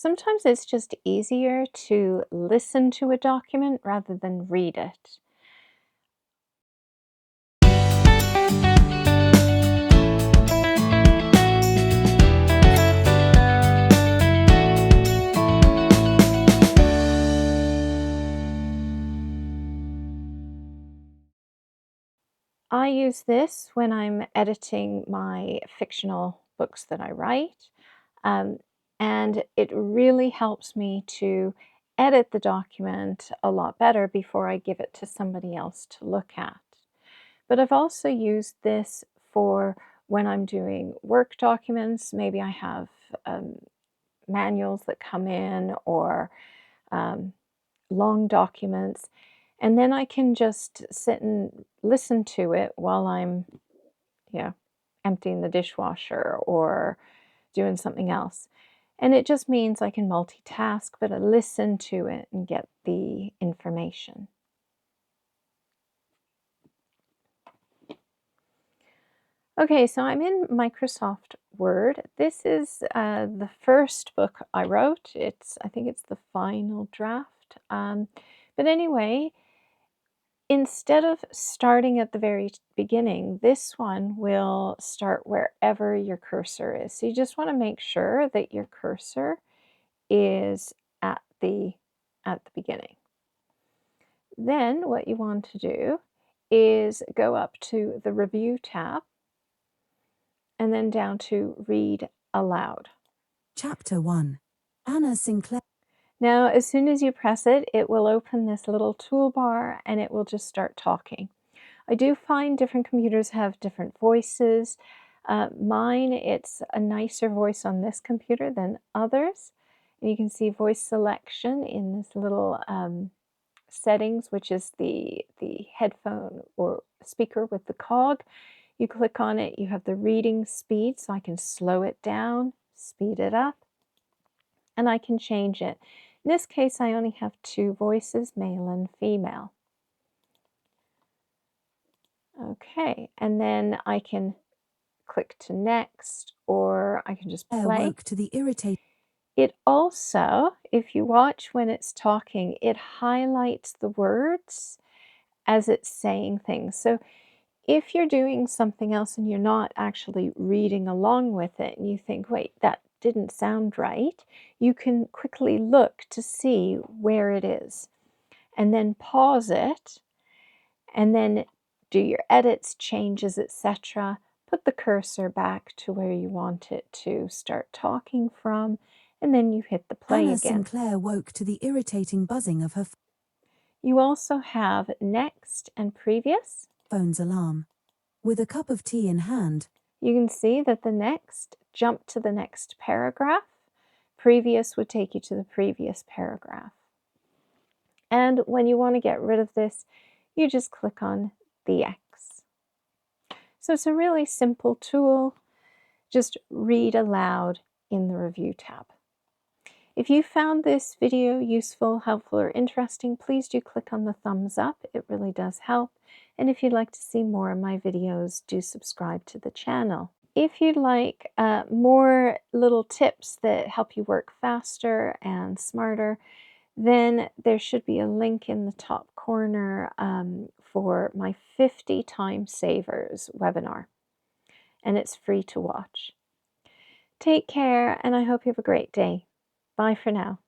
Sometimes it's just easier to listen to a document rather than read it. I use this when I'm editing my fictional books that I write, um, and it really helps me to edit the document a lot better before I give it to somebody else to look at. But I've also used this for when I'm doing work documents. Maybe I have manuals that come in or um, long documents, and then I can just sit and listen to it while I'm, emptying the dishwasher or doing something else. And it just means I can multitask, but I listen to it and get the information. Okay, so I'm in Microsoft Word. This is the first book I wrote. I think it's the final draft. But anyway, instead of starting at the very beginning, this one will start wherever your cursor is. So you just want to make sure that your cursor is at the beginning. Then what you want to do is go up to the Review tab and then down to Read Aloud. Chapter 1. Anna Sinclair. Now, as soon as you press it, it will open this little toolbar and it will just start talking. I do find different computers have different voices. Mine, it's a nicer voice on this computer than others. And you can see voice selection in this little settings, which is the headphone or speaker with the cog. You click on it, you have the reading speed, so I can slow it down, speed it up, and I can change it. In this case, I only have two voices, male and female. Okay, and then I can click to next, or I can just play. Woke to the irritating. It also, if you watch when it's talking, it highlights the words as it's saying things. So if you're doing something else and you're not actually reading along with it and you think, wait, that didn't sound right, you can quickly look to see where it is and then pause it and then do your edits, changes, etc. Put the cursor back to where you want it to start talking from, and then you hit the play Anna again. Sinclair woke to the irritating buzzing of her You also have next and previous. phone's alarm. With a cup of tea in hand, You can see that the next jumped to the next paragraph. Previous would take you to the previous paragraph. And when you want to get rid of this, you just click on the X. So it's a really simple tool. Just read aloud in the Review tab. If you found this video useful, helpful, or interesting, please do click on the thumbs up. It really does help. And if you'd like to see more of my videos, do subscribe to the channel. If you'd like more little tips that help you work faster and smarter, then there should be a link in the top corner for my 50 Time Savers webinar. And it's free to watch. Take care, and I hope you have a great day. Bye for now.